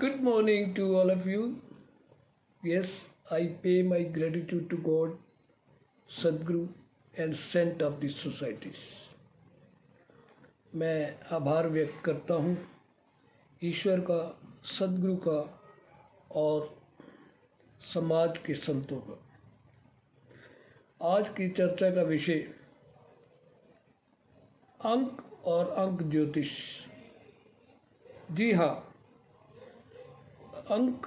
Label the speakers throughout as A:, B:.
A: Good morning to all of you. Yes, I pay my gratitude to God, Sadguru and Saint of the societies. मैं आभार व्यक्त करता हूँ ईश्वर का, सदगुरु का और समाज के संतों का। आज की चर्चा का विषय अंक और अंक ज्योतिष। जी हाँ, अंक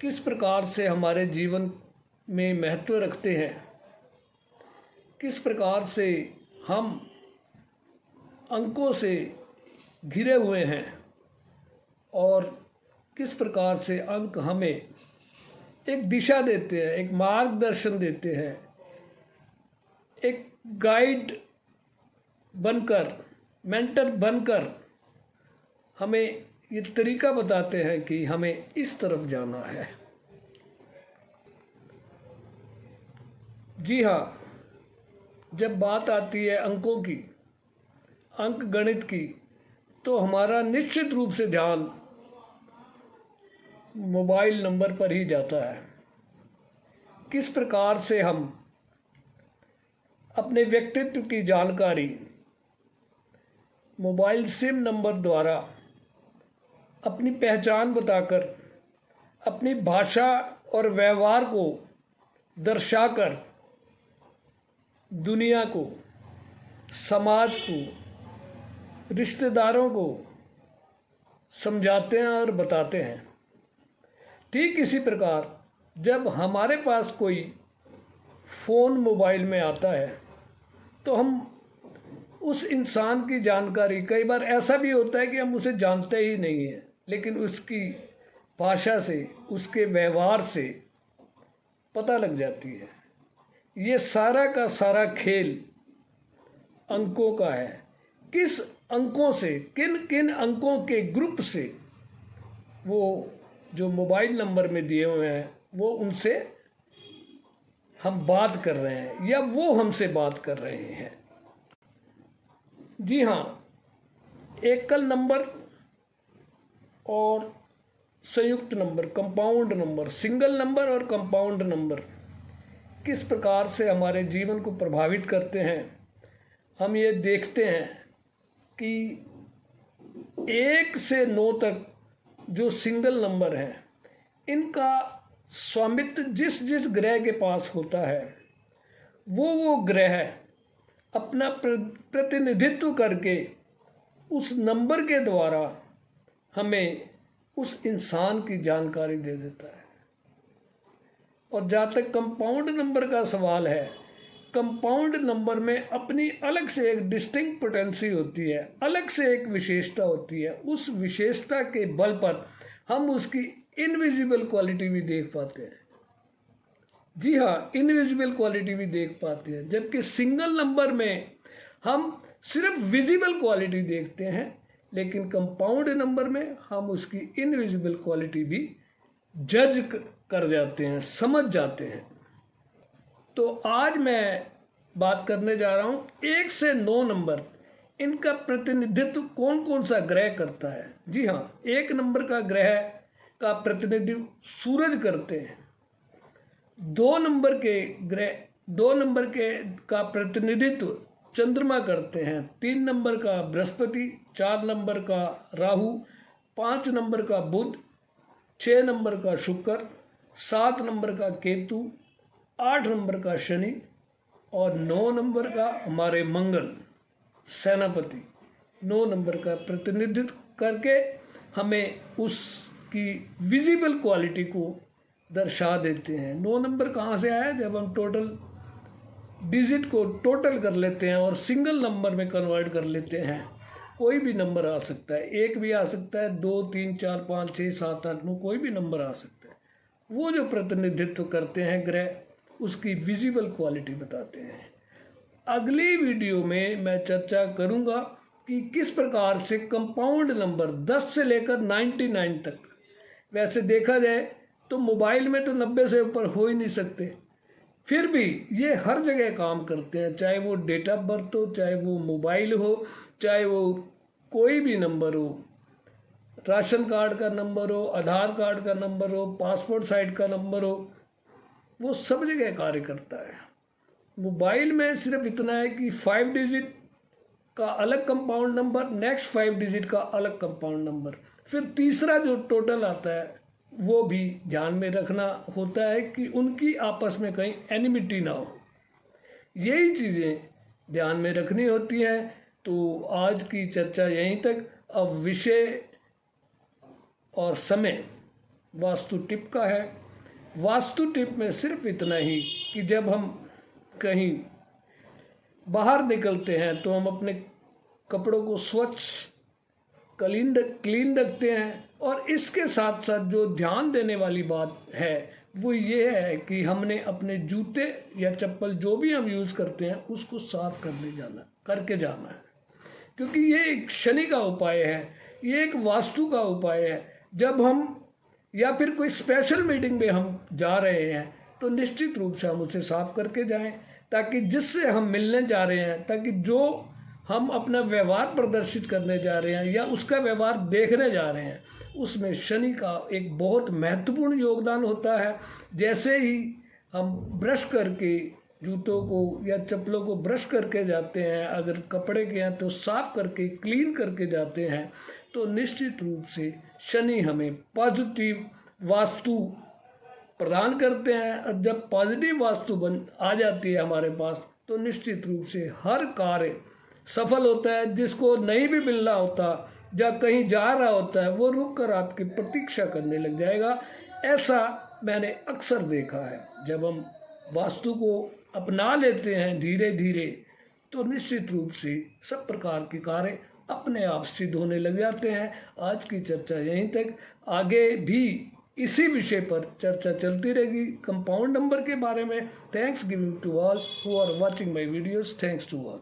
A: किस प्रकार से हमारे जीवन में महत्व रखते हैं, किस प्रकार से हम अंकों से घिरे हुए हैं और किस प्रकार से अंक हमें एक दिशा देते हैं, एक मार्गदर्शन देते हैं, एक गाइड बनकर, मेंटर बनकर हमें ये तरीका बताते हैं कि हमें इस तरफ जाना है। जी हाँ, जब बात आती है अंकों की, अंक गणित की, तो हमारा निश्चित रूप से ध्यान मोबाइल नंबर पर ही जाता है। किस प्रकार से हम अपने व्यक्तित्व की जानकारी मोबाइल सिम नंबर द्वारा अपनी पहचान बताकर, अपनी भाषा और व्यवहार को दर्शाकर दुनिया को, समाज को, रिश्तेदारों को समझाते हैं और बताते हैं। ठीक इसी प्रकार जब हमारे पास कोई फ़ोन मोबाइल में आता है तो हम उस इंसान की जानकारी, कई बार ऐसा भी होता है कि हम उसे जानते ही नहीं हैं, लेकिन उसकी भाषा से, उसके व्यवहार से पता लग जाती है। ये सारा का सारा खेल अंकों का है। किस अंकों से, किन किन अंकों के ग्रुप से वो जो मोबाइल नंबर में दिए हुए हैं वो उनसे हम बात कर रहे हैं या वो हमसे बात कर रहे हैं। जी हाँ, एकल नंबर और संयुक्त number, compound number, single number और कंपाउंड नंबर किस प्रकार से हमारे जीवन को प्रभावित करते हैं। हम ये देखते हैं कि 1 से 9 तक जो सिंगल नंबर हैं, इनका स्वामित्व जिस जिस ग्रह के पास होता है वो ग्रह अपना प्रतिनिधित्व करके उस नंबर के द्वारा हमें उस इंसान की जानकारी दे देता है। और जहाँ तक कंपाउंड नंबर का सवाल है, कंपाउंड नंबर में अपनी अलग से एक डिस्टिंक्ट पोटेंसी होती है, अलग से एक विशेषता होती है। उस विशेषता के बल पर हम उसकी इनविजिबल क्वालिटी भी देख पाते हैं। जी हाँ, इनविजिबल क्वालिटी भी देख पाते हैं, जबकि सिंगल नंबर में हम सिर्फ विजिबल क्वालिटी देखते हैं, लेकिन कंपाउंड नंबर में हम उसकी इनविजिबल क्वालिटी भी जज कर जाते हैं, समझ जाते हैं। तो आज मैं बात करने जा रहा हूँ 1 से 9 नंबर, इनका प्रतिनिधित्व कौन कौन सा ग्रह करता है। जी हाँ, 1 नंबर का ग्रह का प्रतिनिधित्व सूरज करते हैं। 2 नंबर के का प्रतिनिधित्व चंद्रमा करते हैं। 3 नंबर का बृहस्पति, 4 नंबर का राहु, 5 नंबर का बुध, 6 नंबर का शुक्र, 7 नंबर का केतु, 8 नंबर का शनि और 9 नंबर का हमारे मंगल सेनापति 9 नंबर का प्रतिनिधित्व करके हमें उसकी विजिबल क्वालिटी को दर्शा देते हैं। 9 नंबर कहाँ से आया? जब हम टोटल डिजिट को टोटल कर लेते हैं और सिंगल नंबर में कन्वर्ट कर लेते हैं। कोई भी नंबर आ सकता है, 1 भी आ सकता है, 2, 3, 4, 5, 6, 7, 8, 9, कोई भी नंबर आ सकता है। वो जो प्रतिनिधित्व करते हैं ग्रह, उसकी विजिबल क्वालिटी बताते हैं। अगली वीडियो में मैं चर्चा करूंगा कि किस प्रकार से कंपाउंड नंबर 10 से लेकर 99 तक, वैसे देखा जाए तो मोबाइल में तो 90 से ऊपर हो ही नहीं सकते, फिर भी ये हर जगह काम करते हैं, चाहे वो डेट ऑफ बर्थ हो, चाहे वो मोबाइल हो, चाहे वो कोई भी नंबर हो, राशन कार्ड का नंबर हो, आधार कार्ड का नंबर हो, पासपोर्ट साइट का नंबर हो, वो सब जगह कार्य करता है। मोबाइल में सिर्फ इतना है कि 5 डिजिट का अलग कंपाउंड नंबर, नेक्स्ट 5 डिजिट का अलग कंपाउंड नंबर, फिर तीसरा जो टोटल आता है वो भी ध्यान में रखना होता है कि उनकी आपस में कहीं एनिमिटी ना हो। यही चीज़ें ध्यान में रखनी होती हैं। तो आज की चर्चा यहीं तक। अब विषय और समय वास्तु टिप का है। वास्तु टिप में सिर्फ इतना ही कि जब हम कहीं बाहर निकलते हैं तो हम अपने कपड़ों को स्वच्छ क्लीन रखते हैं। और इसके साथ साथ जो ध्यान देने वाली बात है वो ये है कि हमने अपने जूते या चप्पल जो भी हम यूज़ करते हैं उसको साफ करके जाना है, क्योंकि ये एक शनि का उपाय है, ये एक वास्तु का उपाय है। जब हम या फिर कोई स्पेशल मीटिंग में हम जा रहे हैं तो निश्चित रूप से हम उसे साफ करके जाएं, ताकि जिससे हम मिलने जा रहे हैं, ताकि जो हम अपना व्यवहार प्रदर्शित करने जा रहे हैं या उसका व्यवहार देखने जा रहे हैं उसमें शनि का एक बहुत महत्वपूर्ण योगदान होता है। जैसे ही हम ब्रश करके जूतों को या चप्पलों को ब्रश करके जाते हैं, अगर कपड़े के हैं तो साफ करके क्लीन करके जाते हैं, तो निश्चित रूप से शनि हमें पॉजिटिव वास्तु प्रदान करते हैं। और जब पॉजिटिव वास्तु आ जाती है हमारे पास तो निश्चित रूप से हर कार्य सफल होता है। जिसको नहीं भी मिलना होता या कहीं जा रहा होता है वो रुक कर आपकी प्रतीक्षा करने लग जाएगा। ऐसा मैंने अक्सर देखा है। जब हम वास्तु को अपना लेते हैं धीरे धीरे तो निश्चित रूप से सब प्रकार के कार्य अपने आप सिद्ध होने लग जाते हैं। आज की चर्चा यहीं तक। आगे भी इसी विषय पर चर्चा चलती रहेगी कंपाउंड नंबर के बारे में। Thanks giving to all who are watching my videos. Thanks to all.